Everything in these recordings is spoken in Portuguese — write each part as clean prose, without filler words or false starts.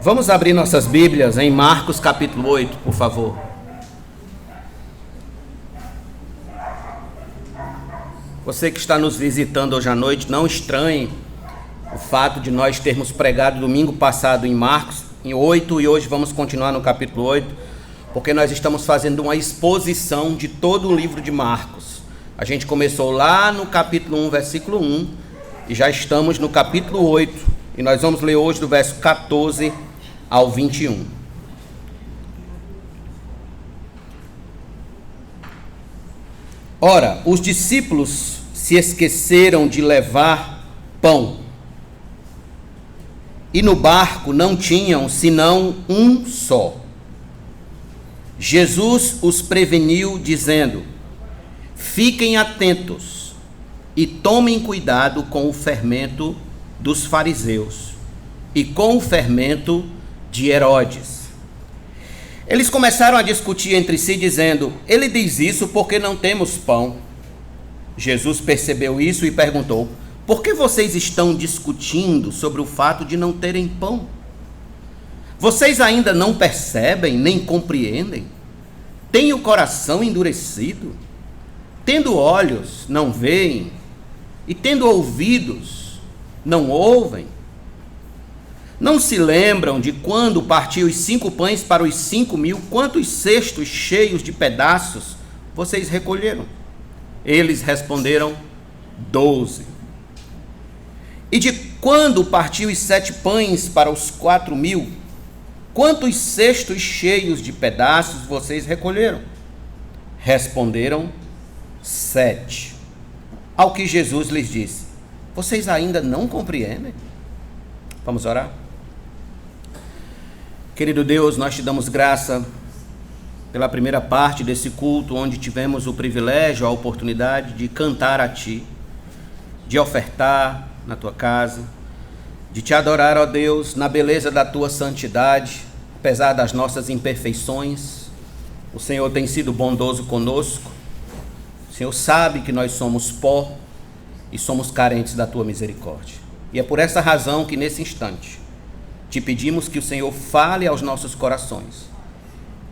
Vamos abrir nossas Bíblias em Marcos capítulo 8, por favor. Você que está nos visitando hoje à noite, não estranhe o fato de nós termos pregado domingo passado em Marcos, em 8, e hoje vamos continuar no capítulo 8, porque nós estamos fazendo uma exposição de todo o livro de Marcos. A gente começou lá no capítulo 1, versículo 1, e já estamos no capítulo 8, e nós vamos ler hoje do verso 14 ao 21. Ora, os discípulos se esqueceram de levar pão, e no barco não tinham senão um só. Jesus os preveniu, dizendo: fiquem atentos e tomem cuidado com o fermento dos fariseus e com o fermento de Herodes. Eles começaram a discutir entre si, dizendo: ele diz isso porque não temos pão. Jesus percebeu isso e perguntou: por que vocês estão discutindo sobre o fato de não terem pão? Vocês ainda não percebem nem compreendem? Têm o coração endurecido? Tendo olhos, não veem? E tendo ouvidos, não ouvem? Não se lembram de quando partiu os 5 pães para os 5.000, quantos cestos cheios de pedaços vocês recolheram? Eles responderam: 12. E de quando partiu os 7 pães para os 4.000, quantos cestos cheios de pedaços vocês recolheram? Responderam: 7. Ao que Jesus lhes disse: vocês ainda não compreendem? Vamos orar? Querido Deus, nós te damos graça pela primeira parte desse culto, onde tivemos o privilégio, a oportunidade de cantar a Ti, de ofertar na Tua casa, de Te adorar, ó Deus, na beleza da Tua santidade, apesar das nossas imperfeições. O Senhor tem sido bondoso conosco. O Senhor sabe que nós somos pó e somos carentes da Tua misericórdia. E é por essa razão que nesse instante te pedimos que o Senhor fale aos nossos corações.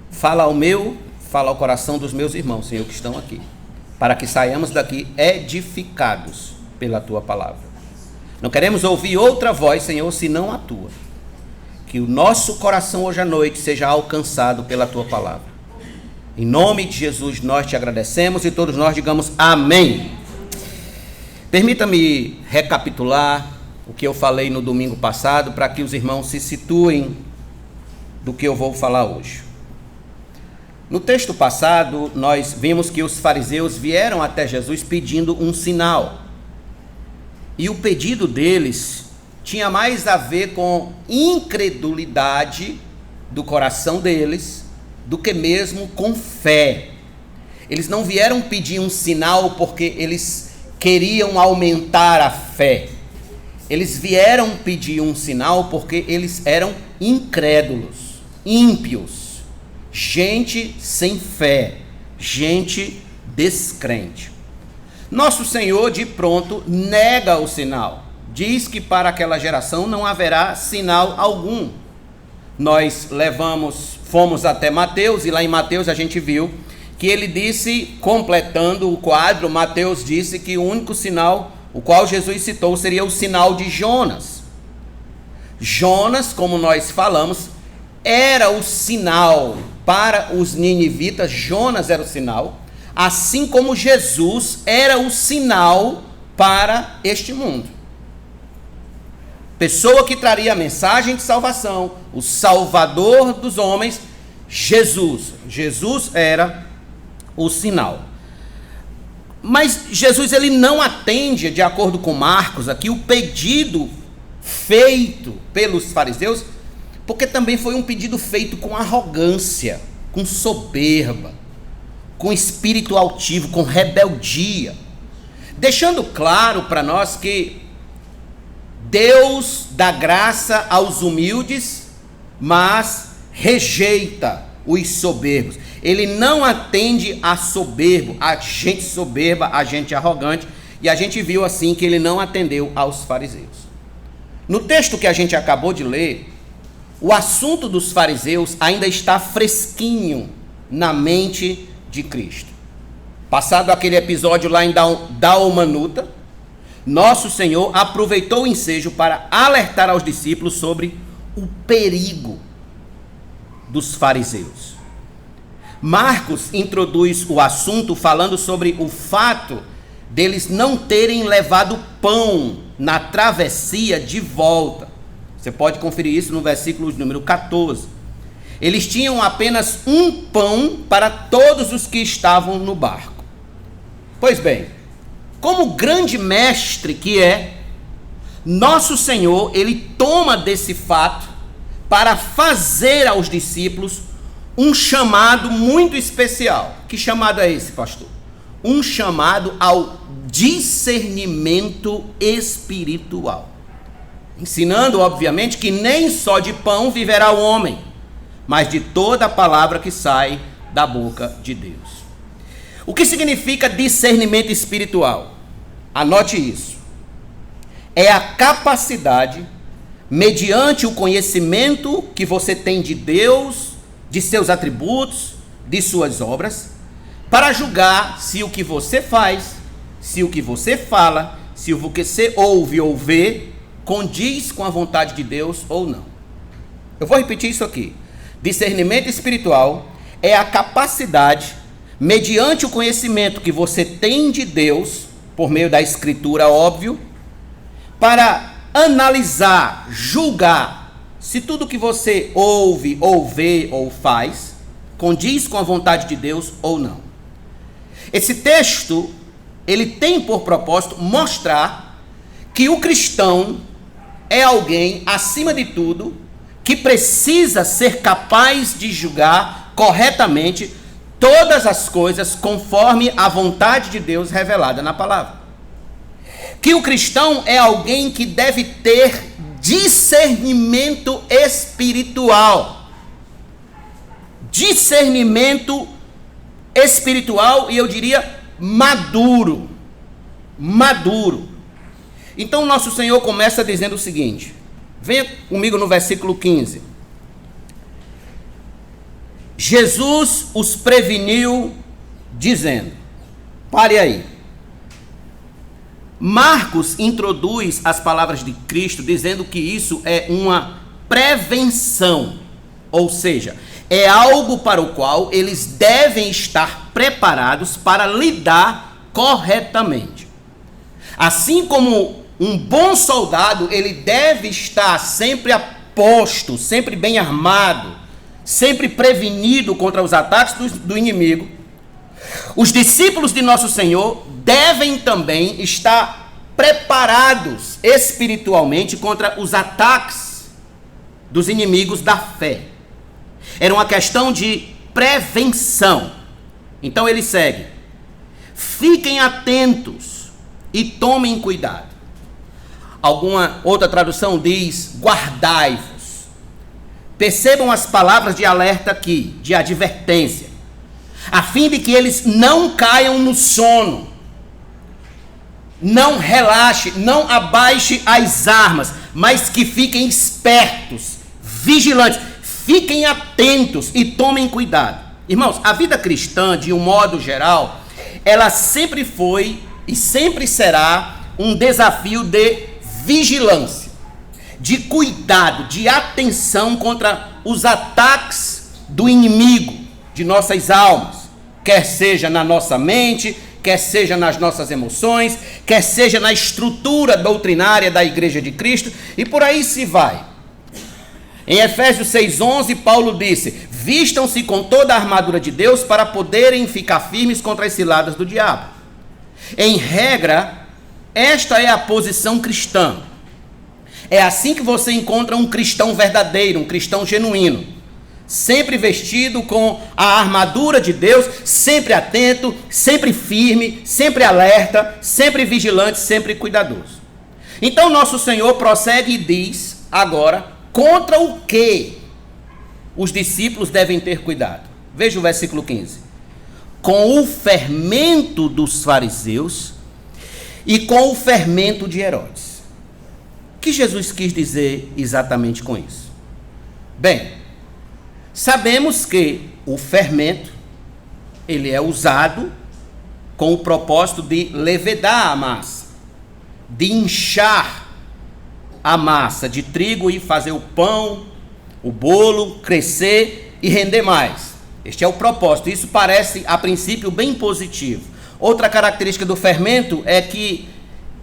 Fala ao meu, fala ao coração dos meus irmãos, Senhor, que estão aqui, para que saiamos daqui edificados pela Tua palavra. Não queremos ouvir outra voz, Senhor, senão a Tua. Que o nosso coração hoje à noite seja alcançado pela Tua palavra. Em nome de Jesus nós te agradecemos e todos nós digamos amém. Permita-me recapitular o que eu falei no domingo passado, para que os irmãos se situem do que eu vou falar hoje. No texto passado, nós vimos que os fariseus vieram até Jesus pedindo um sinal. E o pedido deles tinha mais a ver com incredulidade do coração deles do que mesmo com fé. Eles não vieram pedir um sinal porque eles queriam aumentar a fé. Eles vieram pedir um sinal porque eles eram incrédulos, ímpios, gente sem fé, gente descrente. Nosso Senhor, de pronto, nega o sinal. Diz que para aquela geração não haverá sinal algum. Nós fomos até Mateus, e lá em Mateus a gente viu que ele disse, completando o quadro, Mateus disse que o único sinal o qual Jesus citou seria o sinal de Jonas. Jonas, como nós falamos, era o sinal para os ninivitas. Jonas era o sinal, assim como Jesus era o sinal para este mundo. Pessoa que traria a mensagem de salvação, o Salvador dos homens, Jesus. Jesus era o sinal. Mas Jesus, ele não atende, de acordo com Marcos aqui, o pedido feito pelos fariseus, porque também foi um pedido feito com arrogância, com soberba, com espírito altivo, com rebeldia, deixando claro para nós que Deus dá graça aos humildes, mas rejeita os soberbos. Ele não atende a soberbo, a gente soberba, a gente arrogante, e a gente viu assim que ele não atendeu aos fariseus. No texto que a gente acabou de ler, o assunto dos fariseus ainda está fresquinho na mente de Cristo. Passado aquele episódio lá em Dalmanuta, nosso Senhor aproveitou o ensejo para alertar aos discípulos sobre o perigo dos fariseus. Marcos introduz o assunto falando sobre o fato deles não terem levado pão na travessia de volta. Você pode conferir isso no versículo número 14. Eles tinham apenas um pão para todos os que estavam no barco. Pois bem, como grande mestre que é, nosso Senhor, ele toma desse fato para fazer aos discípulos um chamado muito especial. Que chamado é esse, pastor? Um chamado ao discernimento espiritual. Ensinando, obviamente, que nem só de pão viverá o homem, mas de toda a palavra que sai da boca de Deus. O que significa discernimento espiritual? Anote isso. É a capacidade, mediante o conhecimento que você tem de Deus, de seus atributos, de suas obras, para julgar se o que você faz, se o que você fala, se o que você ouve ou vê, condiz com a vontade de Deus ou não. Eu vou repetir isso aqui. Discernimento espiritual é a capacidade, mediante o conhecimento que você tem de Deus, por meio da Escritura, óbvio, para analisar, julgar se tudo que você ouve, ou vê, ou faz, condiz com a vontade de Deus ou não. Esse texto, ele tem por propósito mostrar que o cristão é alguém, acima de tudo, que precisa ser capaz de julgar corretamente todas as coisas conforme a vontade de Deus revelada na palavra. Que o cristão é alguém que deve ter discernimento espiritual. Discernimento espiritual, e eu diria maduro. Maduro. Então nosso Senhor começa dizendo o seguinte. Venha comigo no versículo 15. Jesus os preveniu dizendo, pare aí. Marcos introduz as palavras de Cristo dizendo que isso é uma prevenção, ou seja, é algo para o qual eles devem estar preparados para lidar corretamente. Assim como um bom soldado, ele deve estar sempre a posto, sempre bem armado, sempre prevenido contra os ataques do inimigo. Os discípulos de nosso Senhor devem também estar preparados espiritualmente contra os ataques dos inimigos da fé. Era uma questão de prevenção. Então ele segue. Fiquem atentos e tomem cuidado. Alguma outra tradução diz, guardai-vos. Percebam as palavras de alerta aqui, de advertência, a fim de que eles não caiam no sono. Não relaxe, não abaixe as armas, mas que fiquem espertos, vigilantes, fiquem atentos e tomem cuidado. Irmãos, a vida cristã, de um modo geral, ela sempre foi e sempre será um desafio de vigilância, de cuidado, de atenção contra os ataques do inimigo de nossas almas, quer seja na nossa mente, quer seja nas nossas emoções, quer seja na estrutura doutrinária da Igreja de Cristo, e por aí se vai. Em Efésios 6,11, Paulo disse, vistam-se com toda a armadura de Deus para poderem ficar firmes contra as ciladas do diabo. Em regra, esta é a posição cristã. É assim que você encontra um cristão verdadeiro, um cristão genuíno. Sempre vestido com a armadura de Deus, sempre atento, sempre firme, sempre alerta, sempre vigilante, sempre cuidadoso. Então nosso Senhor prossegue e diz agora contra o que os discípulos devem ter cuidado. Veja o versículo 15. Com o fermento dos fariseus e com o fermento de Herodes. O que Jesus quis dizer exatamente com isso? Bem, sabemos que o fermento, ele é usado com o propósito de levedar a massa, de inchar a massa de trigo e fazer o pão, o bolo crescer e render mais. Este é o propósito. Isso parece, a princípio, bem positivo. Outra característica do fermento é que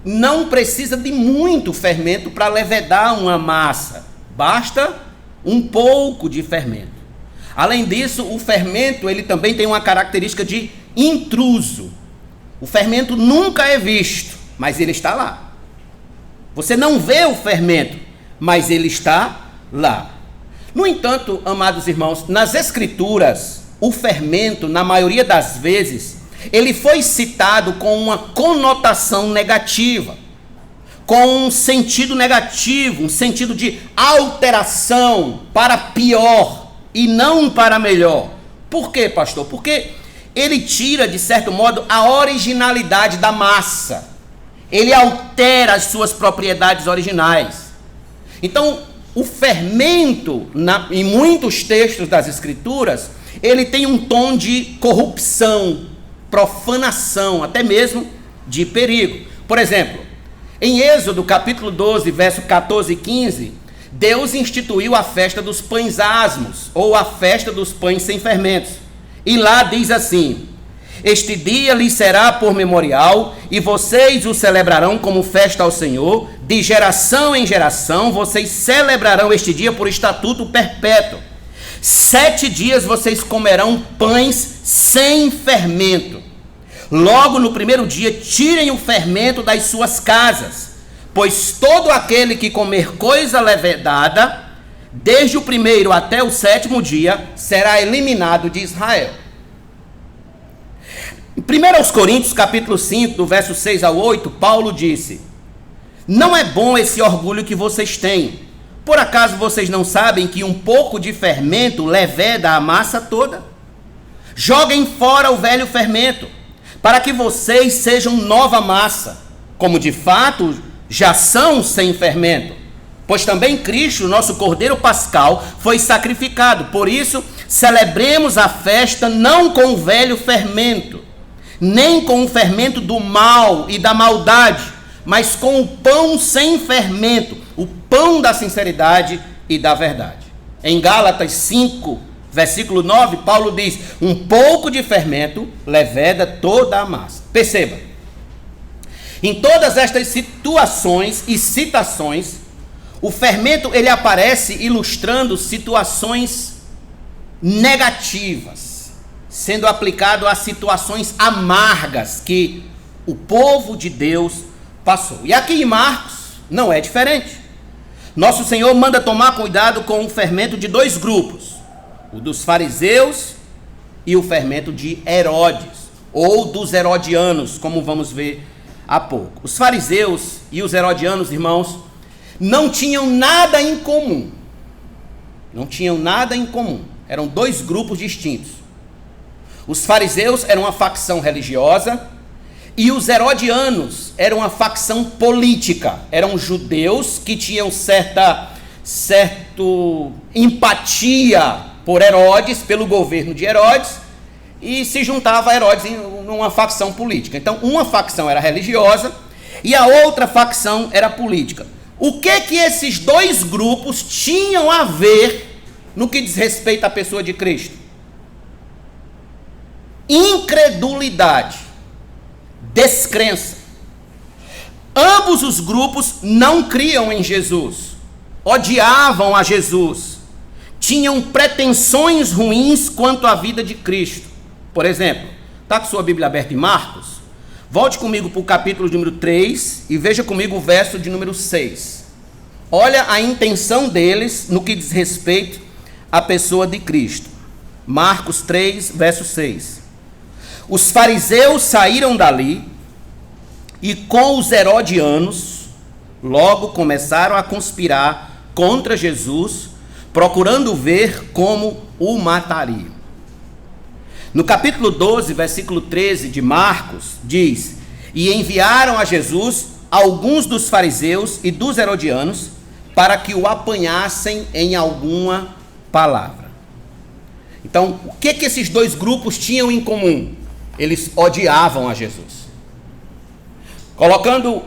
não precisa de muito fermento para levedar uma massa. Basta um pouco de fermento. Além disso, o fermento ele também tem uma característica de intruso. O fermento nunca é visto, mas ele está lá. Você não vê o fermento, mas ele está lá. No entanto, amados irmãos, nas Escrituras, o fermento, na maioria das vezes, ele foi citado com uma conotação negativa, com um sentido negativo, um sentido de alteração para pior e não para melhor. Por quê, pastor? Porque ele tira, de certo modo, a originalidade da massa. Ele altera as suas propriedades originais. Então, o fermento, em muitos textos das Escrituras, ele tem um tom de corrupção, profanação, até mesmo de perigo. Por exemplo, em Êxodo capítulo 12, verso 14 e 15, Deus instituiu a festa dos pães asmos, ou a festa dos pães sem fermentos. E lá diz assim: este dia lhes será por memorial, e vocês o celebrarão como festa ao Senhor, de geração em geração, vocês celebrarão este dia por estatuto perpétuo. 7 dias vocês comerão pães sem fermento. Logo no primeiro dia, tirem o fermento das suas casas, pois todo aquele que comer coisa levedada, desde o primeiro até o 7º dia, será eliminado de Israel. Em 1 Coríntios, capítulo 5, do verso 6 ao 8, Paulo disse: não é bom esse orgulho que vocês têm. Por acaso vocês não sabem que um pouco de fermento leveda a massa toda? Joguem fora o velho fermento, para que vocês sejam nova massa, como de fato já são sem fermento. Pois também Cristo, nosso Cordeiro Pascal, foi sacrificado. Por isso, celebremos a festa não com o velho fermento, nem com o fermento do mal e da maldade, mas com o pão sem fermento, o pão da sinceridade e da verdade. Em Gálatas 5, versículo 9, Paulo diz: um pouco de fermento leveda toda a massa. Perceba, em todas estas situações e citações, o fermento ele aparece ilustrando situações negativas, sendo aplicado a situações amargas que o povo de Deus passou. E aqui em Marcos não é diferente. Nosso Senhor manda tomar cuidado com o fermento de 2 grupos: o dos fariseus e o fermento de Herodes, ou dos herodianos, como vamos ver há pouco. Os fariseus e os herodianos, irmãos, não tinham nada em comum. Não tinham nada em comum. Eram 2 grupos distintos. Os fariseus eram uma facção religiosa e os herodianos eram uma facção política. Eram judeus que tinham certa empatia por Herodes, pelo governo de Herodes, e se juntava a Herodes em uma facção política. Então, uma facção era religiosa e a outra facção era política. O que esses 2 grupos tinham a ver no que diz respeito à pessoa de Cristo? Incredulidade, descrença. Ambos os grupos não criam em Jesus, odiavam a Jesus, tinham pretensões ruins quanto à vida de Cristo. Por exemplo, está com sua Bíblia aberta em Marcos? Volte comigo para o capítulo número 3 e veja comigo o verso de número 6. Olha a intenção deles no que diz respeito à pessoa de Cristo. Marcos 3, verso 6. Os fariseus saíram dali e com os herodianos logo começaram a conspirar contra Jesus, procurando ver como o matariam. No capítulo 12, versículo 13 de Marcos, diz: e enviaram a Jesus alguns dos fariseus e dos herodianos para que o apanhassem em alguma palavra. Então, o que esses dois grupos tinham em comum? Eles odiavam a Jesus. Colocando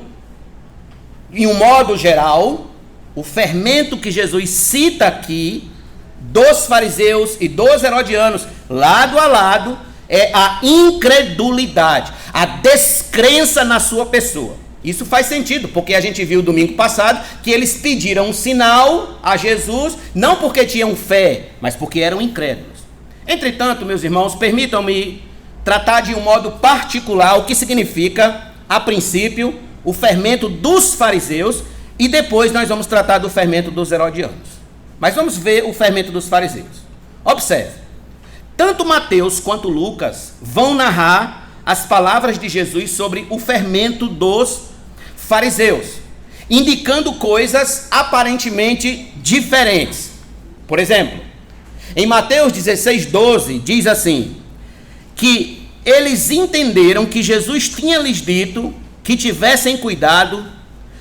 em um modo geral, o fermento que Jesus cita aqui, dos fariseus e dos herodianos, lado a lado, é a incredulidade, a descrença na sua pessoa. Isso faz sentido, porque a gente viu domingo passado que eles pediram um sinal a Jesus, não porque tinham fé, mas porque eram incrédulos. Entretanto, meus irmãos, permitam-me tratar de um modo particular o que significa, a princípio, o fermento dos fariseus, e depois nós vamos tratar do fermento dos herodianos. Mas vamos ver o fermento dos fariseus. Observe, tanto Mateus quanto Lucas vão narrar as palavras de Jesus sobre o fermento dos fariseus, indicando coisas aparentemente diferentes. Por exemplo, em Mateus 16:12 diz assim, que eles entenderam que Jesus tinha lhes dito que tivessem cuidado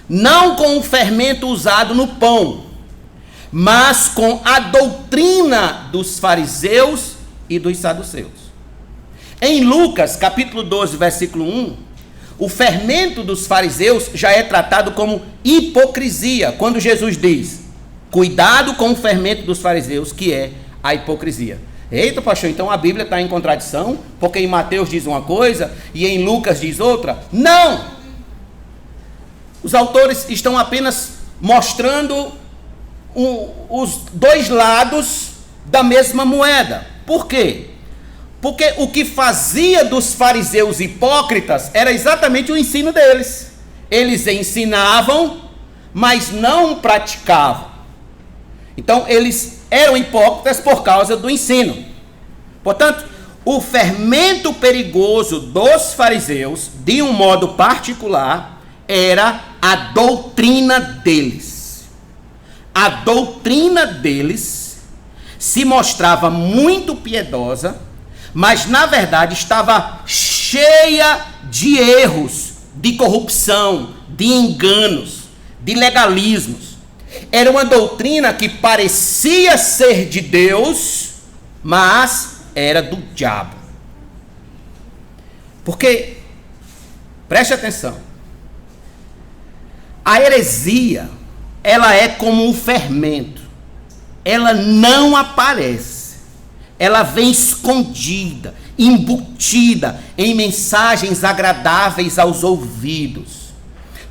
não com o fermento usado no pão, mas com a doutrina dos fariseus e dos saduceus. Em Lucas, capítulo 12, versículo 1, o fermento dos fariseus já é tratado como hipocrisia, quando Jesus diz, cuidado com o fermento dos fariseus, que é a hipocrisia. Eita, pastor, então a Bíblia está em contradição, porque em Mateus diz uma coisa e em Lucas diz outra? Não! Os autores estão apenas mostrando os dois lados da mesma moeda. Por quê? Porque o que fazia dos fariseus hipócritas era exatamente o ensino deles. Eles ensinavam, mas não praticavam. Então, eles eram hipócritas por causa do ensino. Portanto, o fermento perigoso dos fariseus, de um modo particular, era a doutrina deles. A doutrina deles se mostrava muito piedosa, mas na verdade estava cheia de erros, de corrupção, de enganos, de legalismos. Era uma doutrina que parecia ser de Deus, mas era do diabo. Porque, preste atenção, a heresia, ela é como um fermento. Ela não aparece. Ela vem escondida, embutida em mensagens agradáveis aos ouvidos,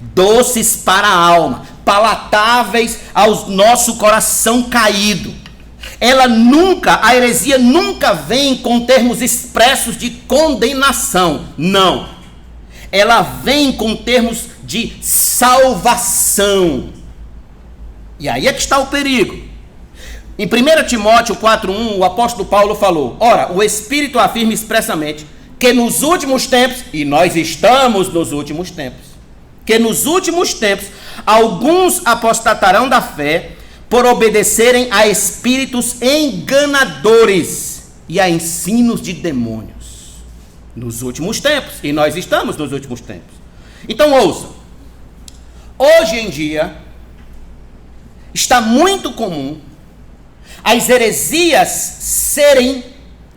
doces para a alma, palatáveis ao nosso coração caído. A heresia nunca vem com termos expressos de condenação. Não. Ela vem com termos de salvação. E aí é que está o perigo. Em 1 Timóteo 4:1, o apóstolo Paulo falou, ora, o Espírito afirma expressamente que nos últimos tempos, e nós estamos nos últimos tempos, que nos últimos tempos alguns apostatarão da fé por obedecerem a espíritos enganadores e a ensinos de demônios. Nos últimos tempos, e nós estamos nos últimos tempos. Então ouçam, hoje em dia está muito comum as heresias serem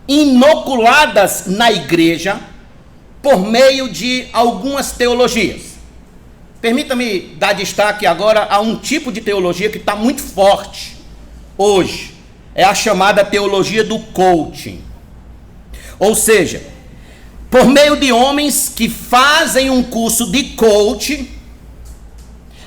inoculadas na igreja por meio de algumas teologias. Permita-me dar destaque agora a um tipo de teologia que está muito forte hoje. É a chamada teologia do coaching. Ou seja, por meio de homens que fazem um curso de coaching,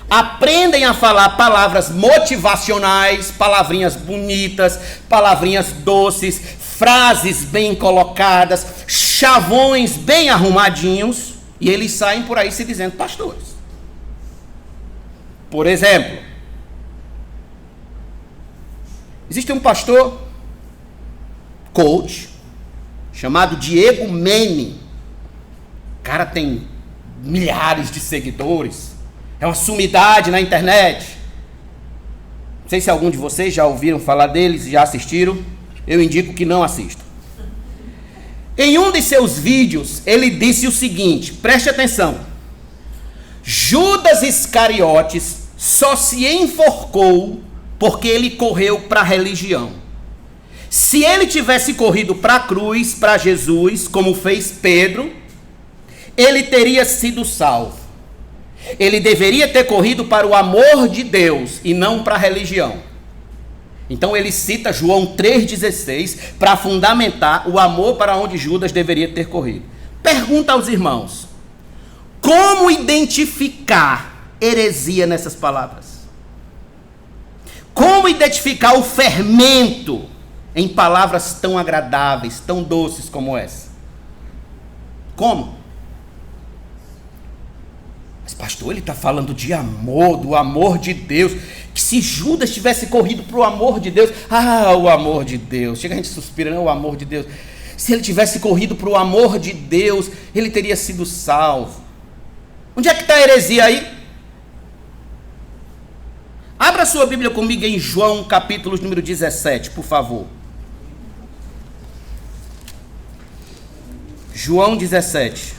aprendem a falar palavras motivacionais, palavrinhas bonitas, palavrinhas doces, frases bem colocadas, chavões bem arrumadinhos, e eles saem por aí se dizendo pastores. Por exemplo, existe um pastor coach chamado Diego Mene. O cara tem milhares de seguidores. É uma sumidade na internet. Não sei se algum de vocês já ouviram falar deles, já assistiram. Eu indico que não assistam. Em um de seus vídeos, ele disse o seguinte, preste atenção. Judas Iscariotes só se enforcou porque ele correu para a religião. Se ele tivesse corrido para a cruz, para Jesus, como fez Pedro, ele teria sido salvo. Ele deveria ter corrido para o amor de Deus e não para a religião. Então ele cita João 3,16 para fundamentar o amor para onde Judas deveria ter corrido. Pergunta aos irmãos: como identificar heresia nessas palavras? Como identificar o fermento em palavras tão agradáveis, tão doces como essa? Como? Mas pastor, ele está falando de amor, do amor de Deus. Que se Judas tivesse corrido para o amor de Deus, o amor de Deus, chega a gente suspira, né? O amor de Deus. Se ele tivesse corrido para o amor de Deus, ele teria sido salvo. Onde é que está a heresia aí? Abra sua Bíblia comigo em João, capítulo número 17, por favor. João 17.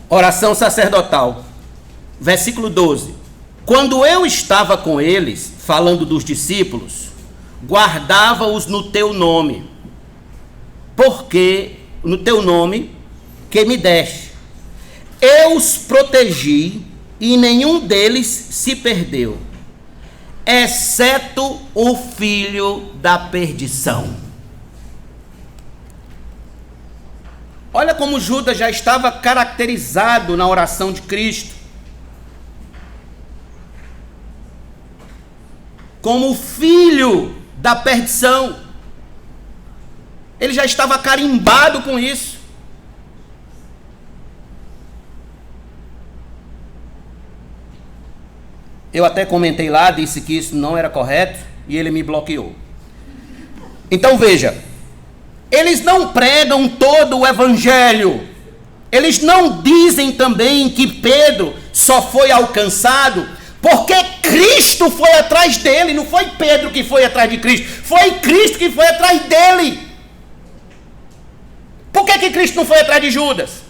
Oração sacerdotal, versículo 12. Quando eu estava com eles, falando dos discípulos, guardava-os no teu nome, porque no teu nome que me deste, eu os protegi e nenhum deles se perdeu, exceto o filho da perdição. Olha como Judas já estava caracterizado na oração de Cristo, como o filho da perdição. Ele já estava carimbado com isso. Eu até comentei lá, disse que isso não era correto e ele me bloqueou. Então veja, eles não pregam todo o evangelho. Eles não dizem também que Pedro só foi alcançado porque Cristo foi atrás dele. Não foi Pedro que foi atrás de Cristo, foi Cristo que foi atrás dele. Por que Cristo não foi atrás de Judas?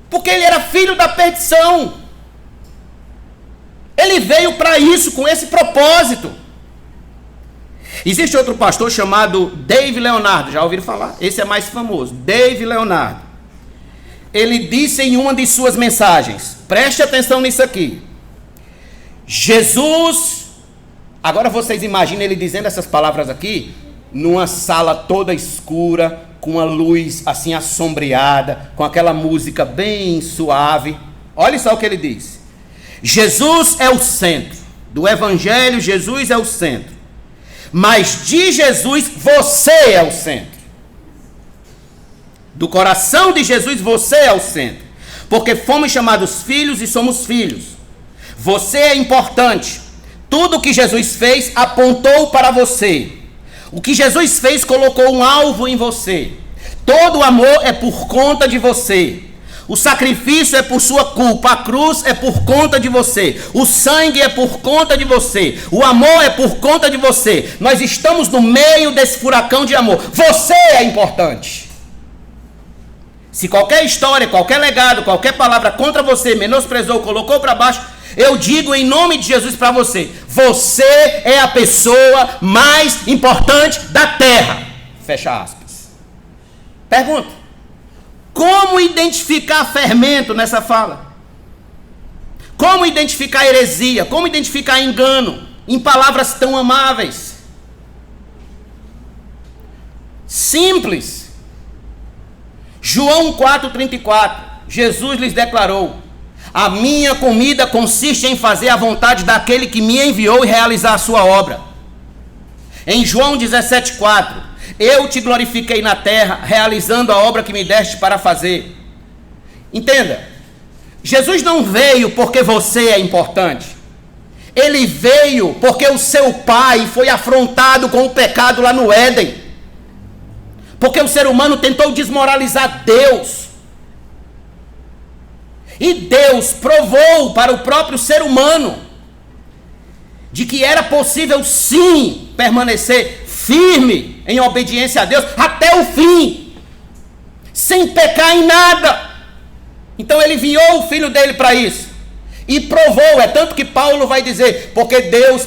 Porque ele era filho da perdição. Ele veio para isso, com esse propósito. Existe outro pastor chamado Dave Leonardo, já ouviram falar? Esse é mais famoso, Dave Leonardo. Ele disse em uma de suas mensagens, preste atenção nisso aqui: Jesus, agora vocês imaginem ele dizendo essas palavras aqui, numa sala toda escura, com a luz assim assombreada, com aquela música bem suave. Olha só o que ele diz: Jesus é o centro do evangelho, Jesus é o centro. Mas de Jesus, você é o centro. Do coração de Jesus, você é o centro. Porque fomos chamados filhos e somos filhos. Você é importante. Tudo o que Jesus fez apontou para você. O que Jesus fez colocou um alvo em você. Todo o amor é por conta de você. O sacrifício é por sua culpa, a cruz é por conta de você, o sangue é por conta de você, o amor é por conta de você. Nós estamos no meio desse furacão de amor. Você é importante. Se qualquer história, qualquer legado, qualquer palavra contra você menosprezou, colocou para baixo, eu digo em nome de Jesus para você: você é a pessoa mais importante da terra. Fecha aspas. Pergunta: como identificar fermento nessa fala? Como identificar heresia? Como identificar engano em palavras tão amáveis? Simples. João 4,34. Jesus lhes declarou: a minha comida consiste em fazer a vontade daquele que me enviou e realizar a sua obra. Em João 17,4. Eu te glorifiquei na terra, realizando a obra que me deste para fazer. Entenda, Jesus não veio porque você é importante. Ele veio porque o seu pai foi afrontado com o pecado lá no Éden. Porque o ser humano tentou desmoralizar Deus. E Deus provou para o próprio ser humano de que era possível sim permanecer firme em obediência a Deus até o fim. sem pecar em nada. Então ele enviou o filho dele para isso. E provou, é tanto que Paulo vai dizer, porque Deus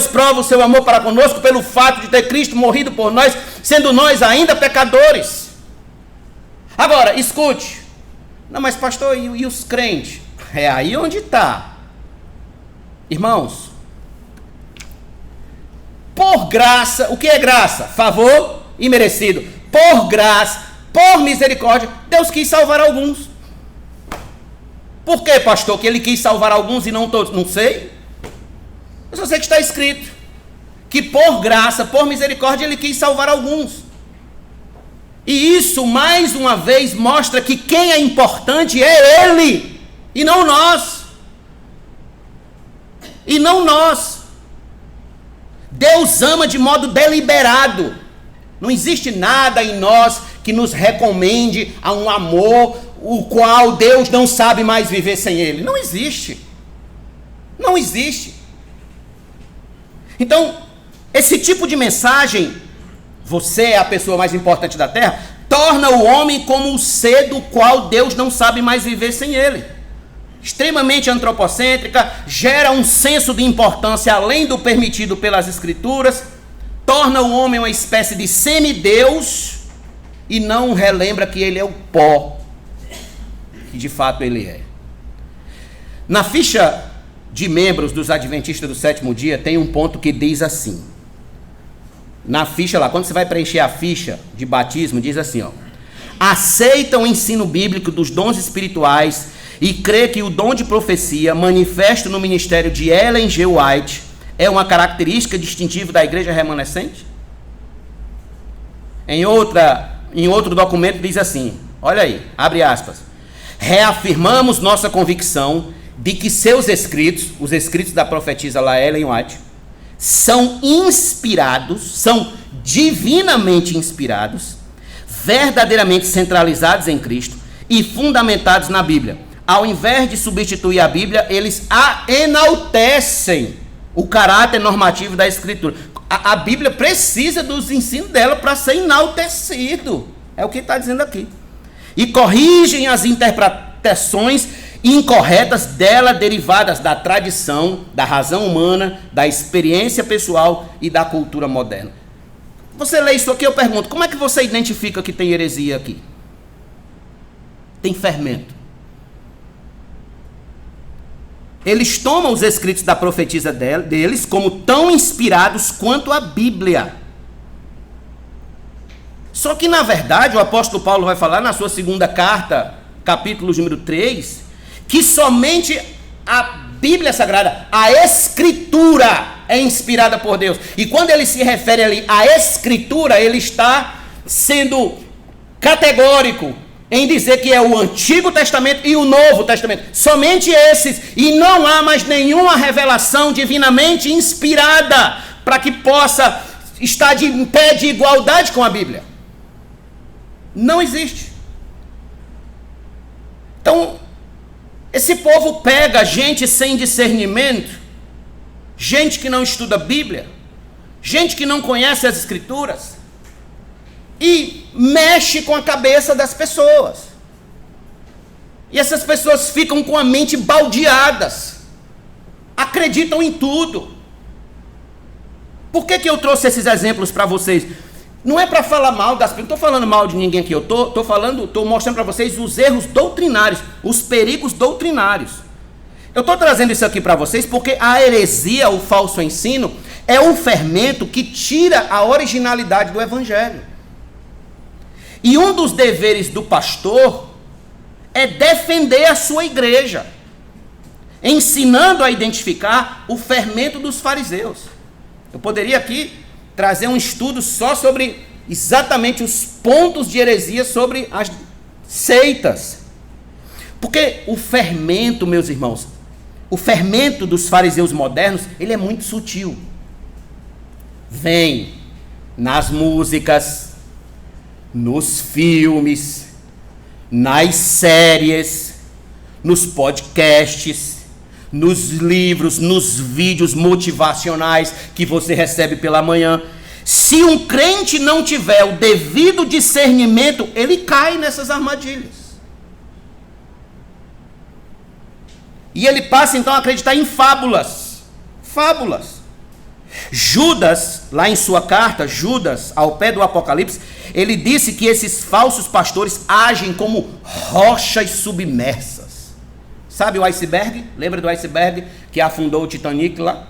prova o seu amor para conosco pelo fato de ter Cristo morrido por nós, sendo nós ainda pecadores. Agora, escute. Não, mas pastor, e os crentes? É aí onde está. Irmãos, por graça, o que é graça? Favor imerecido. Por graça, por misericórdia, Deus quis salvar alguns. Por que, pastor, que ele quis salvar alguns e não todos? Não sei. Eu só sei que está escrito que por graça, por misericórdia, ele quis salvar alguns. E isso, mais uma vez, mostra que quem é importante é ele, e não nós. E não nós. Deus ama de modo deliberado. Não existe nada em nós que nos recomende a um amor o qual Deus não sabe mais viver sem ele. Não existe. Não existe. Então, esse tipo de mensagem, você é a pessoa mais importante da terra, torna o homem como o ser do qual Deus não sabe mais viver sem ele. Extremamente antropocêntrica, gera um senso de importância além do permitido pelas escrituras, torna o homem uma espécie de semideus e não relembra que ele é o pó que de fato ele é. Na ficha de membros dos Adventistas do Sétimo Dia tem um ponto que diz assim, na ficha lá, quando você vai preencher a ficha de batismo, diz assim, ó: aceita o ensino bíblico dos dons espirituais e crê que o dom de profecia, manifesto no ministério de Ellen G. White, é uma característica distintiva da igreja remanescente? Em outro documento diz assim, olha aí, abre aspas: reafirmamos nossa convicção de que seus escritos, os escritos da profetisa lá Ellen White, são inspirados, são divinamente inspirados, verdadeiramente centralizados em Cristo e fundamentados na Bíblia. Ao invés de substituir a Bíblia, eles enaltecem o caráter normativo da Escritura. A Bíblia precisa dos ensinos dela para ser enaltecido. É o que está dizendo aqui. E corrigem as interpretações incorretas dela, derivadas da tradição, da razão humana, da experiência pessoal e da cultura moderna. Você lê isso aqui, eu pergunto, como é que você identifica que tem heresia aqui? Tem fermento. Eles tomam os escritos da profetisa deles como tão inspirados quanto a Bíblia. Só que, na verdade, o apóstolo Paulo vai falar na sua segunda carta, capítulo número 3, que somente a Bíblia Sagrada, a Escritura, é inspirada por Deus. E quando ele se refere ali à Escritura, ele está sendo categórico em dizer que é o Antigo Testamento e o Novo Testamento. Somente esses. E não há mais nenhuma revelação divinamente inspirada para que possa estar em pé de igualdade com a Bíblia. Não existe. Então, esse povo pega gente sem discernimento, gente que não estuda a Bíblia, gente que não conhece as Escrituras, e mexe com a cabeça das pessoas. E essas pessoas ficam com a mente baldeadas, acreditam em tudo. Por que eu trouxe esses exemplos para vocês? Não é para falar mal das pessoas, não estou falando mal de ninguém aqui, eu estou mostrando para vocês os erros doutrinários, os perigos doutrinários. Eu estou trazendo isso aqui para vocês porque a heresia, o falso ensino, é um fermento que tira a originalidade do Evangelho. E um dos deveres do pastor é defender a sua igreja, ensinando a identificar o fermento dos fariseus. Eu poderia aqui trazer um estudo só sobre exatamente os pontos de heresia sobre as seitas. Porque o fermento, meus irmãos, o fermento dos fariseus modernos, ele é muito sutil. Vem nas músicas, nos filmes, nas séries, nos podcasts, nos livros, nos vídeos motivacionais que você recebe pela manhã. Se um crente não tiver o devido discernimento, ele cai nessas armadilhas. E ele passa então a acreditar em fábulas. Fábulas. Judas, lá em sua carta, Judas, ao pé do Apocalipse, ele disse que esses falsos pastores agem como rochas submersas. Sabe o iceberg? Lembra do iceberg que afundou o Titanic lá?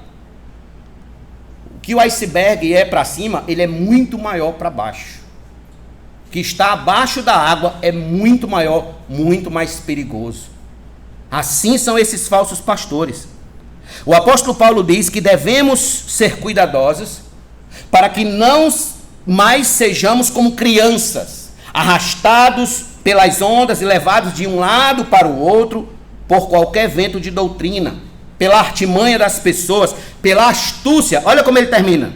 O que o iceberg é para cima, ele é muito maior para baixo. O que está abaixo da água é muito maior, muito mais perigoso. Assim são esses falsos pastores. O apóstolo Paulo diz que devemos ser cuidadosos para que não mais sejamos como crianças, arrastados pelas ondas e levados de um lado para o outro por qualquer vento de doutrina, pela artimanha das pessoas, pela astúcia. Olha como ele termina: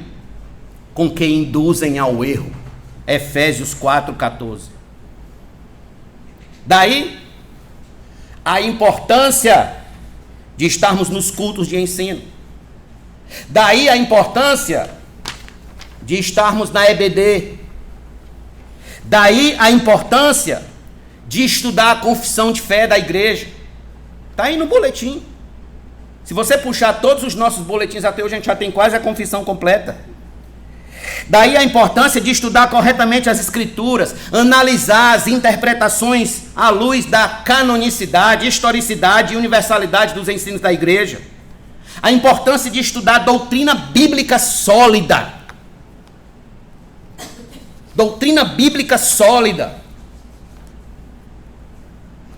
com que induzem ao erro. Efésios 4:14. Daí a importância de estarmos nos cultos de ensino. Daí a importância de estarmos na EBD. Daí a importância de estudar a confissão de fé da igreja. Está aí no boletim. Se você puxar todos os nossos boletins até hoje, a gente já tem quase a confissão completa. Daí a importância de estudar corretamente as escrituras, analisar as interpretações à luz da canonicidade, historicidade e universalidade dos ensinos da igreja. A importância de estudar doutrina bíblica sólida. Doutrina bíblica sólida.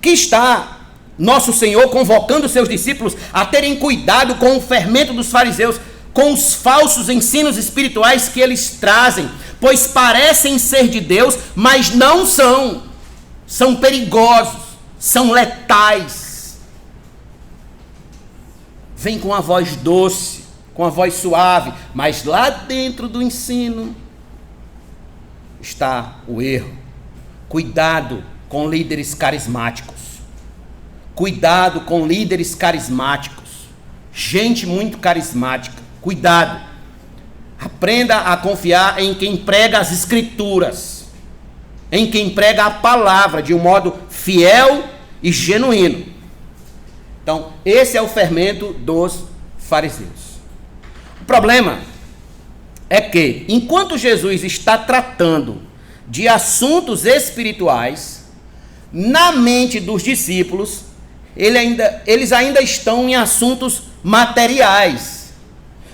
Que está nosso Senhor convocando seus discípulos a terem cuidado com o fermento dos fariseus, com os falsos ensinos espirituais que eles trazem, pois parecem ser de Deus, mas não são. São perigosos, são letais. Vem com a voz doce, com a voz suave, mas lá dentro do ensino está o erro. Cuidado com líderes carismáticos. Cuidado com líderes carismáticos. Gente muito carismática. Cuidado. Aprenda a confiar em quem prega as escrituras, em quem prega a palavra de um modo fiel e genuíno. Então, esse é o fermento dos fariseus. O problema é que, enquanto Jesus está tratando de assuntos espirituais, na mente dos discípulos, eles ainda estão em assuntos materiais,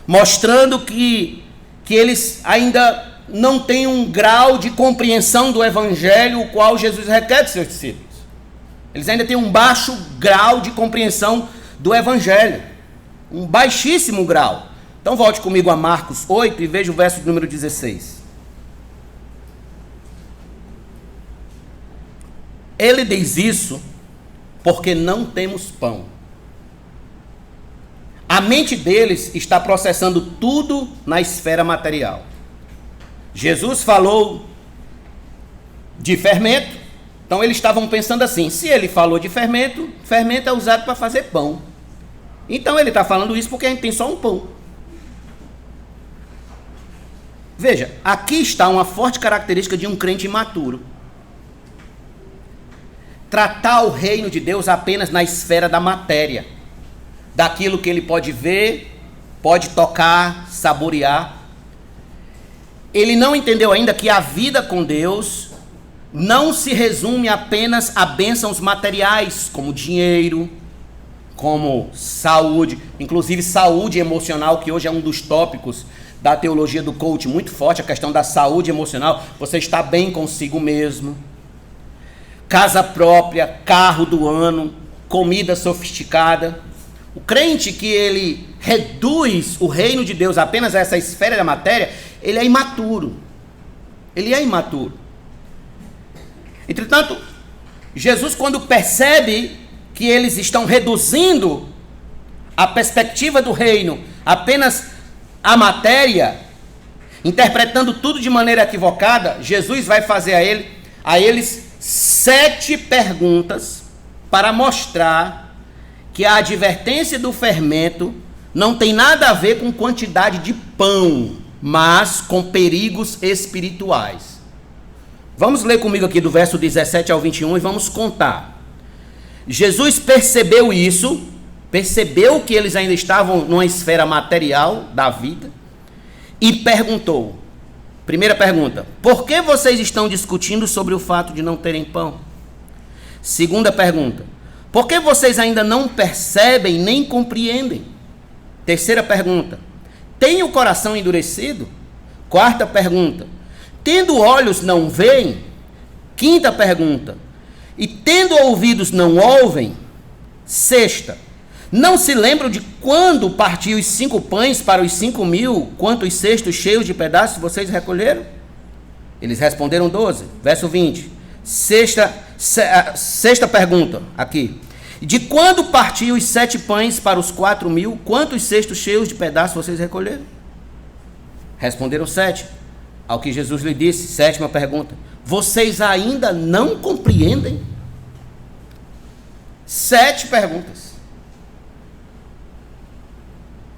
mostrando que eles ainda não têm um grau de compreensão do evangelho o qual Jesus requer de seus discípulos. Eles ainda têm um baixo grau de compreensão do evangelho, um baixíssimo grau. Então volte comigo a Marcos 8 e veja o verso número 16. Ele diz isso porque não temos pão. A mente deles está processando tudo na esfera material. Jesus falou de fermento, então eles estavam pensando assim: se ele falou de fermento, fermento é usado para fazer pão. Então ele está falando isso porque a gente tem só um pão. Veja, aqui está uma forte característica de um crente imaturo. Tratar o reino de Deus apenas na esfera da matéria, daquilo que ele pode ver, pode tocar, saborear. Ele não entendeu ainda que a vida com Deus não se resume apenas a bênçãos materiais, como dinheiro, como saúde, inclusive saúde emocional, que hoje é um dos tópicos da teologia do coach, muito forte, a questão da saúde emocional. Você está bem consigo mesmo, casa própria, carro do ano, comida sofisticada. O crente que ele reduz o reino de Deus apenas a essa esfera da matéria, ele é imaturo. Ele é imaturo. Entretanto, Jesus, quando percebe que eles estão reduzindo a perspectiva do reino apenas à matéria, interpretando tudo de maneira equivocada, Jesus vai fazer a eles 7 perguntas para mostrar que a advertência do fermento não tem nada a ver com quantidade de pão. mas com perigos espirituais. Vamos ler comigo aqui do verso 17 ao 21 e vamos contar. Jesus percebeu isso, percebeu que eles ainda estavam numa esfera material da vida e perguntou. Primeira pergunta: por que vocês estão discutindo sobre o fato de não terem pão? Segunda pergunta: por que vocês ainda não percebem nem compreendem? Terceira pergunta: tem o coração endurecido? Quarta pergunta: tendo olhos não veem? Quinta pergunta: e tendo ouvidos não ouvem? Sexta: não se lembram de quando partiu os 5 pães para os 5.000, quantos cestos cheios de pedaços vocês recolheram? Eles responderam 12. Verso 20. Sexta pergunta, aqui. De quando partiu os 7 pães para os 4.000, quantos cestos cheios de pedaços vocês recolheram? Responderam 7. Ao que Jesus lhe disse, sétima pergunta: vocês ainda não compreendem? 7 perguntas.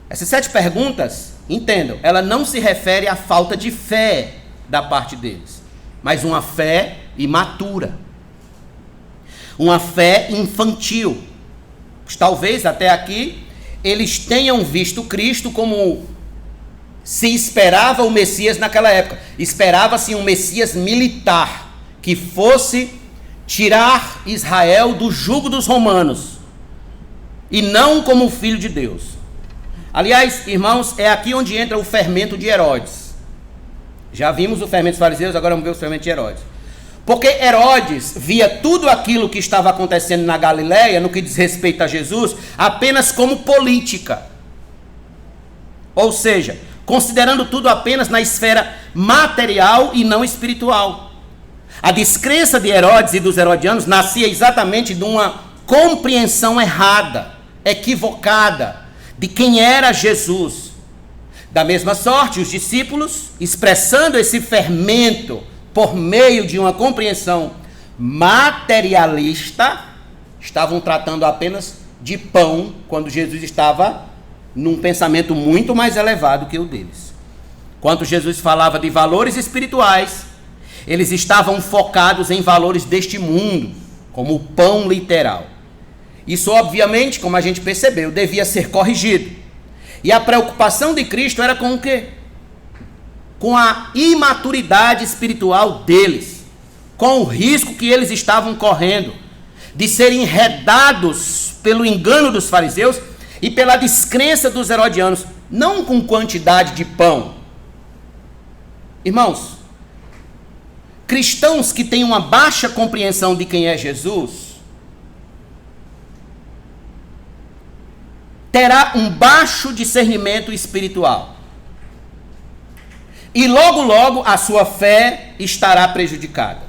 Essas 7 perguntas, entendam, ela não se refere à falta de fé da parte deles, mas uma fé imatura, uma fé infantil. Talvez até aqui eles tenham visto Cristo como se esperava o Messias naquela época. Esperava-se um Messias militar que fosse tirar Israel do jugo dos romanos e não como o filho de Deus. Aliás, irmãos, é aqui onde entra o fermento de Herodes. Já vimos o fermento dos fariseus, agora vamos ver o fermento de Herodes. Porque Herodes via tudo aquilo que estava acontecendo na Galileia, no que diz respeito a Jesus, apenas como política. Ou seja, considerando tudo apenas na esfera material e não espiritual. A descrença de Herodes e dos herodianos nascia exatamente de uma compreensão errada, equivocada, de quem era Jesus. Da mesma sorte, os discípulos, expressando esse fermento por meio de uma compreensão materialista, estavam tratando apenas de pão, quando Jesus estava num pensamento muito mais elevado que o deles. Quando Jesus falava de valores espirituais, eles estavam focados em valores deste mundo, como o pão literal. Isso, obviamente, como a gente percebeu, devia ser corrigido. E a preocupação de Cristo era com o quê? Com a imaturidade espiritual deles, com o risco que eles estavam correndo de serem enredados pelo engano dos fariseus e pela descrença dos herodianos, não com quantidade de pão. Irmãos, cristãos que têm uma baixa compreensão de quem é Jesus, terá um baixo discernimento espiritual. E logo, logo, a sua fé estará prejudicada.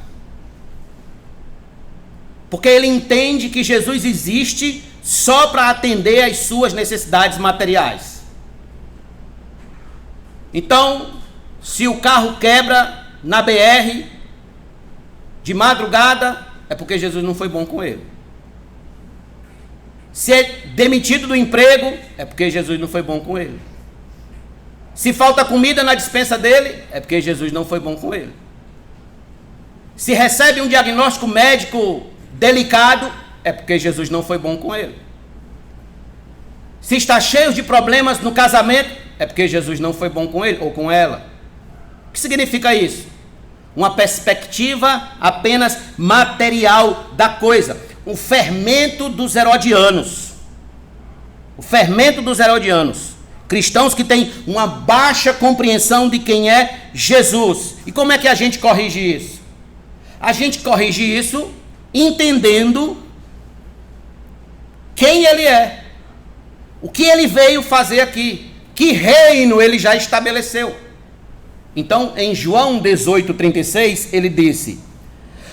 Porque ele entende que Jesus existe só para atender às suas necessidades materiais. Então, se o carro quebra na BR de madrugada, é porque Jesus não foi bom com ele. Se é demitido do emprego, é porque Jesus não foi bom com ele. Se falta comida na despensa dele, é porque Jesus não foi bom com ele. Se recebe um diagnóstico médico delicado, é porque Jesus não foi bom com ele. Se está cheio de problemas no casamento, é porque Jesus não foi bom com ele ou com ela. O que significa isso? Uma perspectiva apenas material da coisa. O fermento dos herodianos. O fermento dos herodianos. Cristãos que têm uma baixa compreensão de quem é Jesus. E como é que a gente corrige isso? A gente corrige isso entendendo quem ele é. O que ele veio fazer aqui. Que reino ele já estabeleceu. Então, em João 18:36, ele disse: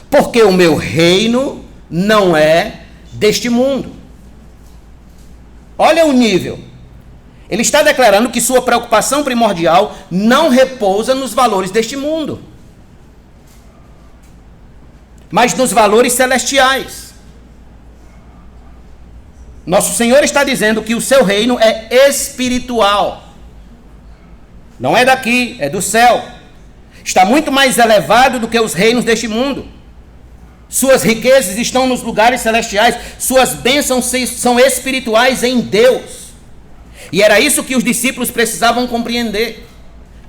porque o meu reino não é deste mundo. Olha o nível. Ele está declarando que sua preocupação primordial não repousa nos valores deste mundo, mas nos valores celestiais. Nosso Senhor está dizendo que o seu reino é espiritual. Não é daqui, é do céu. Está muito mais elevado do que os reinos deste mundo. Suas riquezas estão nos lugares celestiais. Suas bênçãos são espirituais em Deus. E era isso que os discípulos precisavam compreender.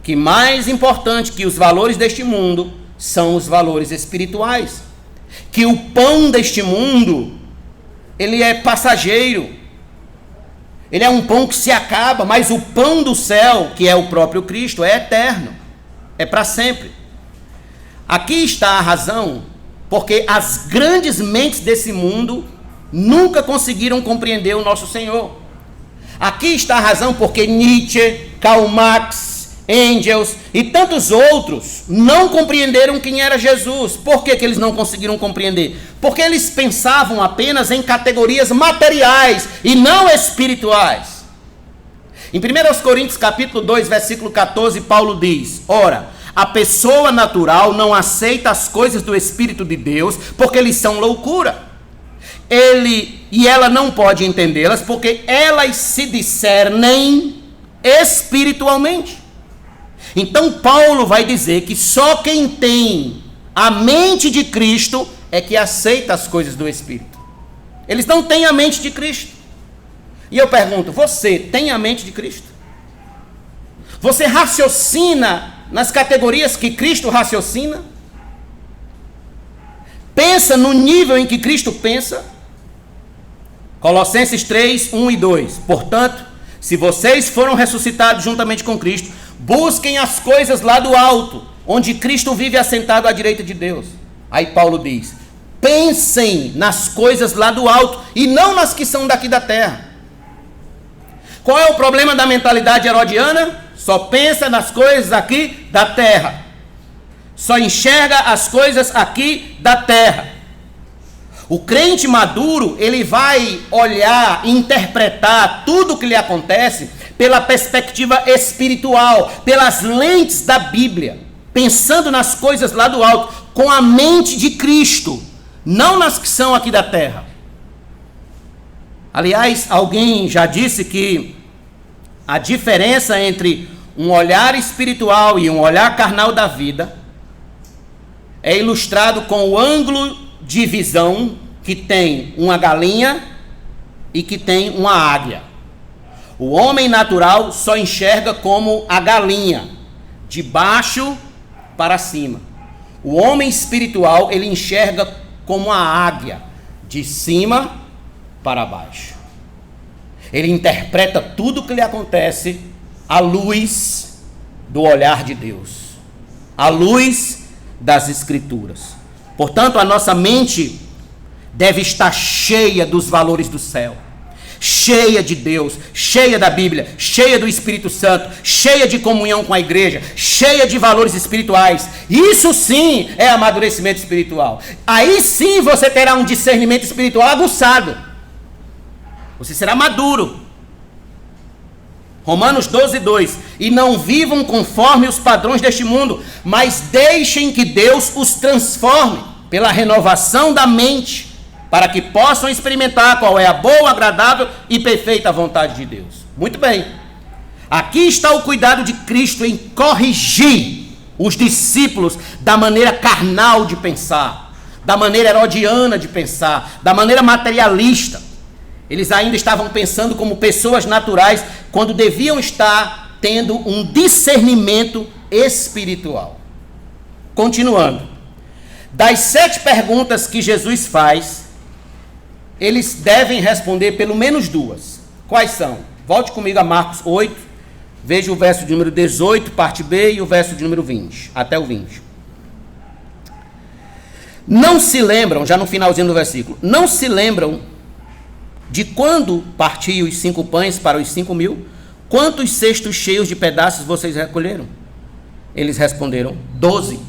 Que mais importante que os valores deste mundo são os valores espirituais. Que o pão deste mundo, ele é passageiro. Ele é um pão que se acaba, mas o pão do céu, que é o próprio Cristo, é eterno. É para sempre. Aqui está a razão, porque as grandes mentes desse mundo nunca conseguiram compreender o nosso Senhor. Aqui está a razão porque Nietzsche, Karl Marx, Engels e tantos outros não compreenderam quem era Jesus. Por que eles não conseguiram compreender? Porque eles pensavam apenas em categorias materiais e não espirituais. Em 1 Coríntios capítulo 2, versículo 14, Paulo diz: ora, a pessoa natural não aceita as coisas do Espírito de Deus, porque eles são loucura. Ela não pode entendê-las, porque elas se discernem espiritualmente. Então Paulo vai dizer que só quem tem a mente de Cristo é que aceita as coisas do Espírito. Eles não têm a mente de Cristo. E eu pergunto, você tem a mente de Cristo? Você raciocina nas categorias que Cristo raciocina? Pensa no nível em que Cristo pensa? Colossenses 3, 1 e 2. Portanto, se vocês foram ressuscitados juntamente com Cristo, busquem as coisas lá do alto, onde Cristo vive assentado à direita de Deus. Aí Paulo diz: pensem nas coisas lá do alto e não nas que são daqui da terra. Qual é o problema da mentalidade herodiana? Só pensa nas coisas aqui da terra. Só enxerga as coisas aqui da terra. O crente maduro, ele vai olhar, interpretar tudo o que lhe acontece pela perspectiva espiritual, pelas lentes da Bíblia, pensando nas coisas lá do alto, com a mente de Cristo, não nas que são aqui da terra. Aliás, alguém já disse que a diferença entre um olhar espiritual e um olhar carnal da vida é ilustrado com o ângulo de visão que tem uma galinha e que tem uma águia. O homem natural só enxerga como a galinha, de baixo para cima. O homem espiritual, ele enxerga como a águia, de cima para baixo. Ele interpreta tudo o que lhe acontece à luz do olhar de Deus, à luz das Escrituras. Portanto, a nossa mente deve estar cheia dos valores do céu, cheia de Deus, cheia da Bíblia, cheia do Espírito Santo, cheia de comunhão com a igreja, cheia de valores espirituais. Isso sim é amadurecimento espiritual. Aí sim você terá um discernimento espiritual aguçado. Você será maduro. Romanos 12, 2. E não vivam conforme os padrões deste mundo, mas deixem que Deus os transforme pela renovação da mente, para que possam experimentar qual é a boa, agradável e perfeita vontade de Deus. Muito bem. Aqui está o cuidado de Cristo em corrigir os discípulos da maneira carnal de pensar, da maneira herodiana de pensar, da maneira materialista. Eles ainda estavam pensando como pessoas naturais, quando deviam estar tendo um discernimento espiritual. Continuando. Das 7 perguntas que Jesus faz, eles devem responder pelo menos 2. Quais são? Volte comigo a Marcos 8, veja o verso de número 18, parte B, e o verso de número 20, até o 20. Não se lembram, já no finalzinho do versículo, não se lembram de quando partiu os 5 pães para os 5.000? Quantos cestos cheios de pedaços vocês recolheram? Eles responderam, 12.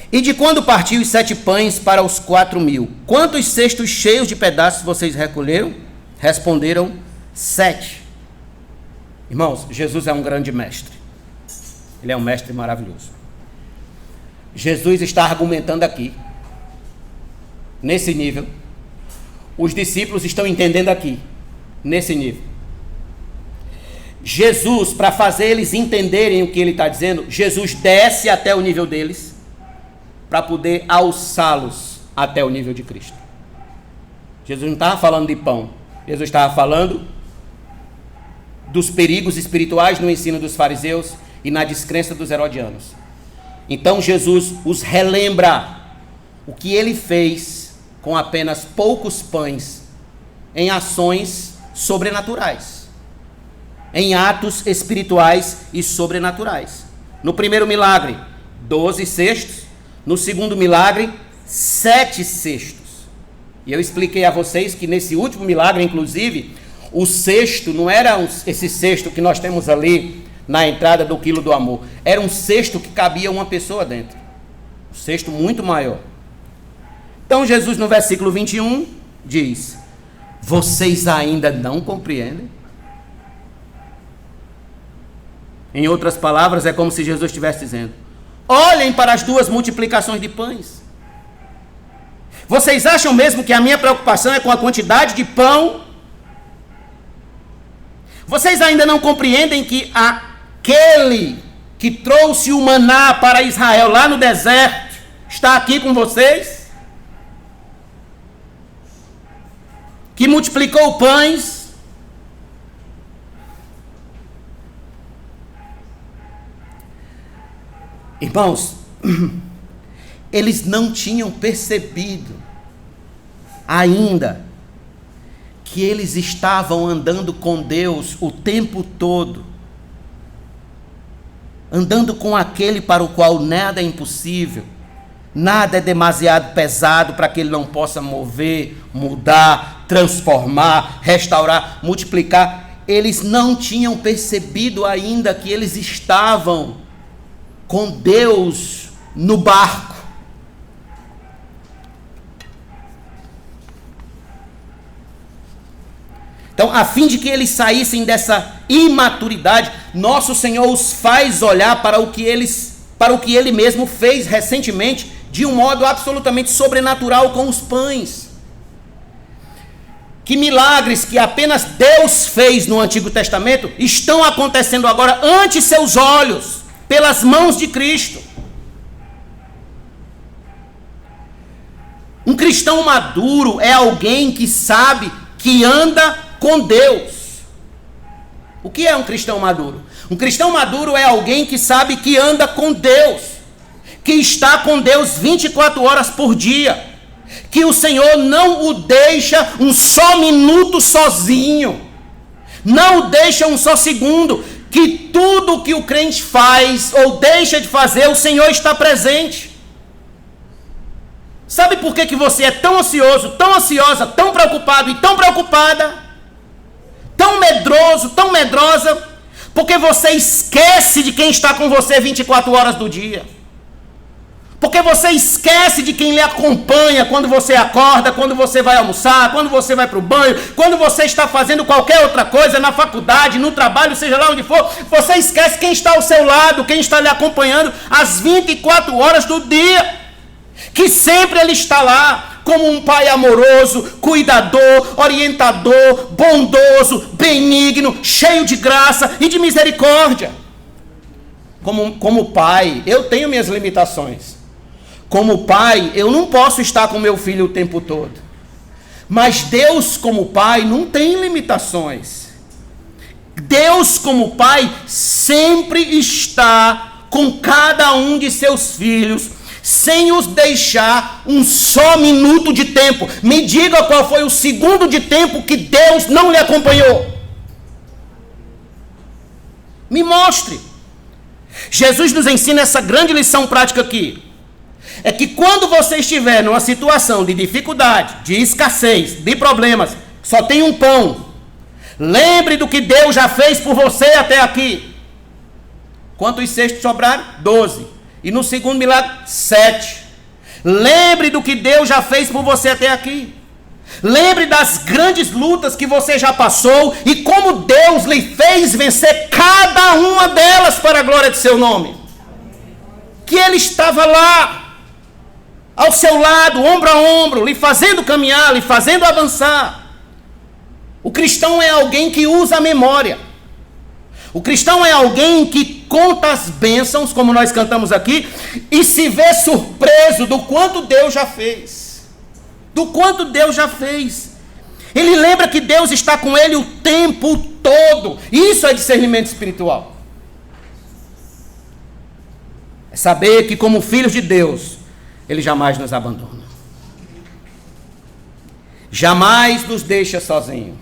E de quando partiu os 7 pães para os 4.000? Quantos cestos cheios de pedaços vocês recolheram? Responderam, 7. Irmãos, Jesus é um grande mestre. Ele é um mestre maravilhoso. Jesus está argumentando aqui, nesse nível. Os discípulos estão entendendo aqui, nesse nível. Jesus, para fazer eles entenderem o que ele está dizendo, Jesus desce até o nível deles, para poder alçá-los até o nível de Cristo. Jesus não estava falando de pão, Jesus estava falando dos perigos espirituais no ensino dos fariseus e na descrença dos herodianos. Então Jesus os relembra o que ele fez com apenas poucos pães em ações sobrenaturais, em atos espirituais e sobrenaturais. No primeiro milagre, 12 cestos. No segundo milagre, 7 cestos. E eu expliquei a vocês que nesse último milagre, inclusive, o cesto não era esse cesto que nós temos ali na entrada do Quilo do Amor. Era um cesto que cabia uma pessoa dentro. Um cesto muito maior. Então Jesus no versículo 21 diz: vocês ainda não compreendem? Em outras palavras, é como se Jesus estivesse dizendo: olhem para as 2 multiplicações de pães. Vocês acham mesmo que a minha preocupação é com a quantidade de pão? Vocês ainda não compreendem que aquele que trouxe o maná para Israel lá no deserto está aqui com vocês? Que multiplicou pães? Irmãos, eles não tinham percebido ainda que eles estavam andando com Deus o tempo todo, andando com aquele para o qual nada é impossível, nada é demasiado pesado para que ele não possa mover, mudar, transformar, restaurar, multiplicar. Eles não tinham percebido ainda que eles estavam com Deus no barco. Então, a fim de que eles saíssem dessa imaturidade, nosso Senhor os faz olhar para o que ele mesmo fez recentemente, de um modo absolutamente sobrenatural com os pães. Que milagres que apenas Deus fez no Antigo Testamento estão acontecendo agora ante seus olhos, pelas mãos de Cristo. Um cristão maduro é alguém que sabe que anda com Deus. O que é um cristão maduro? Um cristão maduro é alguém que sabe que anda com Deus, que está com Deus 24 horas por dia, que o Senhor não o deixa um só minuto sozinho, não o deixa um só segundo, que tudo que o crente faz ou deixa de fazer, o Senhor está presente. Sabe por que você é tão ansioso, tão ansiosa, tão preocupado e tão preocupada? Tão medroso, tão medrosa? Porque você esquece de quem está com você 24 horas do dia. Porque você esquece de quem lhe acompanha quando você acorda, quando você vai almoçar, quando você vai para o banho, quando você está fazendo qualquer outra coisa, na faculdade, no trabalho, seja lá onde for. Você esquece quem está ao seu lado, quem está lhe acompanhando às 24 horas do dia. Que sempre ele está lá, como um pai amoroso, cuidador, orientador, bondoso, benigno, cheio de graça e de misericórdia. Como pai, eu tenho minhas limitações. Como pai, eu não posso estar com meu filho o tempo todo. Mas Deus, como pai, não tem limitações. Deus, como pai, sempre está com cada um de seus filhos, sem os deixar um só minuto de tempo. Me diga qual foi o segundo de tempo que Deus não lhe acompanhou. Me mostre. Jesus nos ensina essa grande lição prática aqui. É que quando você estiver numa situação de dificuldade, de escassez, de problemas, só tem um pão, lembre do que Deus já fez por você até aqui. Quantos cestos sobraram? 12. E no segundo milagre, 7. Lembre do que Deus já fez por você até aqui. Lembre das grandes lutas que você já passou e como Deus lhe fez vencer cada uma delas para a glória de seu nome. Que Ele estava lá, ao seu lado, ombro a ombro, lhe fazendo caminhar, lhe fazendo avançar. O cristão é alguém que usa a memória. O cristão é alguém que conta as bênçãos, como nós cantamos aqui, e se vê surpreso do quanto Deus já fez. Do quanto Deus já fez. Ele lembra que Deus está com ele o tempo todo. Isso é discernimento espiritual. É saber que, como filhos de Deus, Ele jamais nos abandona. Jamais nos deixa sozinho.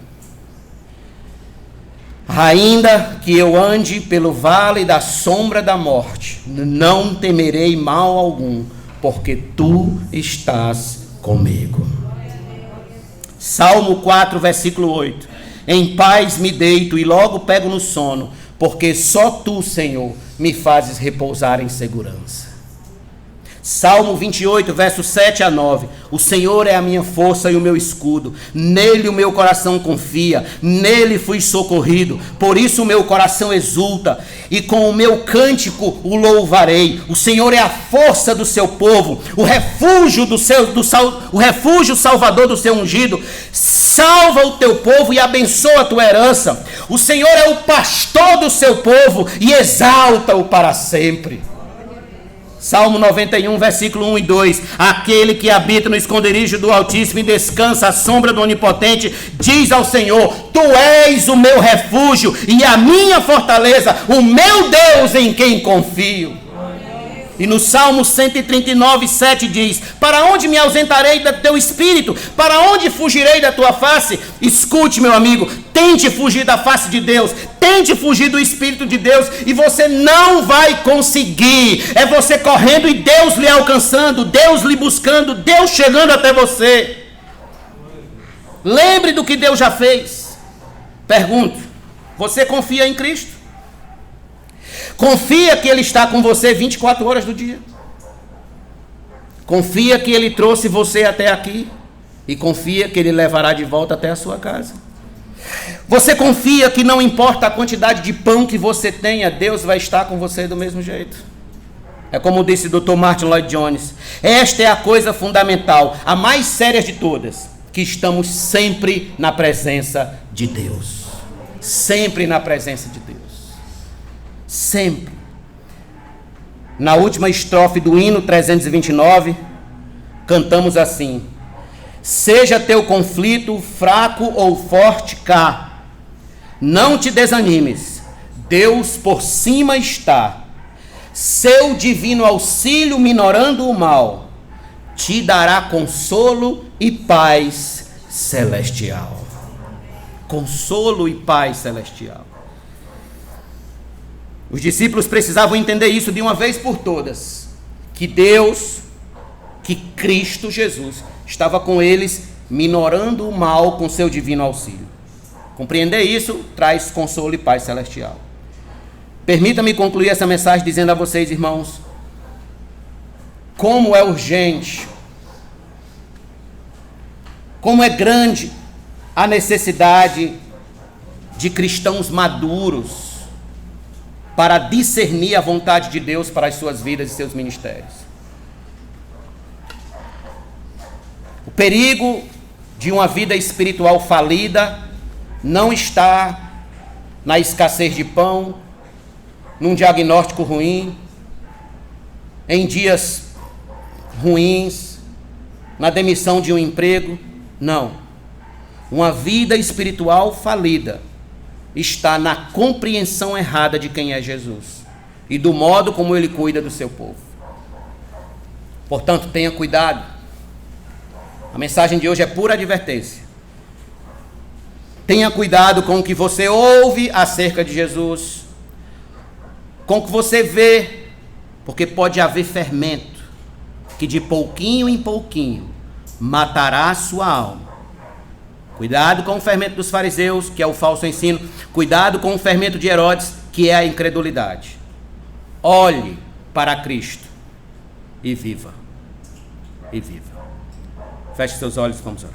Ainda que eu ande pelo vale da sombra da morte, não temerei mal algum, porque Tu estás comigo. Salmo 4, versículo 8. Em paz me deito e logo pego no sono, porque só Tu, Senhor, me fazes repousar em segurança. Salmo 28, versos 7 a 9. O Senhor é a minha força e o meu escudo. Nele o meu coração confia. Nele fui socorrido. Por isso o meu coração exulta. E com o meu cântico o louvarei. O Senhor é a força do seu povo. O refúgio o refúgio salvador do seu ungido. Salva o teu povo e abençoa a tua herança. O Senhor é o pastor do seu povo e exalta-o para sempre. Salmo 91, versículo 1 e 2. Aquele que habita no esconderijo do Altíssimo e descansa à sombra do Onipotente, diz ao Senhor: Tu és o meu refúgio e a minha fortaleza, o meu Deus em quem confio. E no Salmo 139, 7 diz: Para onde me ausentarei do teu espírito? Para onde fugirei da tua face? Escute, meu amigo, tente fugir da face de Deus, tente fugir do Espírito de Deus, e você não vai conseguir. É você correndo e Deus lhe alcançando, Deus lhe buscando, Deus chegando até você. Lembre do que Deus já fez. Pergunto: você confia em Cristo? Confia que Ele está com você 24 horas do dia? Confia que Ele trouxe você até aqui? E confia que Ele levará de volta até a sua casa? Você confia que não importa a quantidade de pão que você tenha, Deus vai estar com você do mesmo jeito? É como disse o Dr. Martin Lloyd Jones: esta é a coisa fundamental, a mais séria de todas, que estamos sempre na presença de Deus. Sempre na presença de Deus. Sempre. Na última estrofe do hino 329, cantamos assim: seja teu conflito fraco ou forte cá, não te desanimes, Deus por cima está. Seu divino auxílio minorando o mal, te dará consolo e paz celestial. Consolo e paz celestial. Os discípulos precisavam entender isso de uma vez por todas, que Deus, que Cristo Jesus, estava com eles, minorando o mal com seu divino auxílio. Compreender isso traz consolo e paz celestial. Permita-me concluir essa mensagem dizendo a vocês, irmãos, como é urgente, como é grande a necessidade de cristãos maduros para discernir a vontade de Deus para as suas vidas e seus ministérios. O perigo de uma vida espiritual falida não está na escassez de pão, num diagnóstico ruim, em dias ruins, na demissão de um emprego. Não. Uma vida espiritual falida está na compreensão errada de quem é Jesus e do modo como Ele cuida do seu povo. Portanto, tenha cuidado. A mensagem de hoje é pura advertência. Tenha cuidado com o que você ouve acerca de Jesus, com o que você vê, porque pode haver fermento que de pouquinho em pouquinho matará a sua alma. Cuidado com o fermento dos fariseus, que é o falso ensino. Cuidado com o fermento de Herodes, que é a incredulidade. Olhe para Cristo e viva. E viva. Feche seus olhos, vamos orar.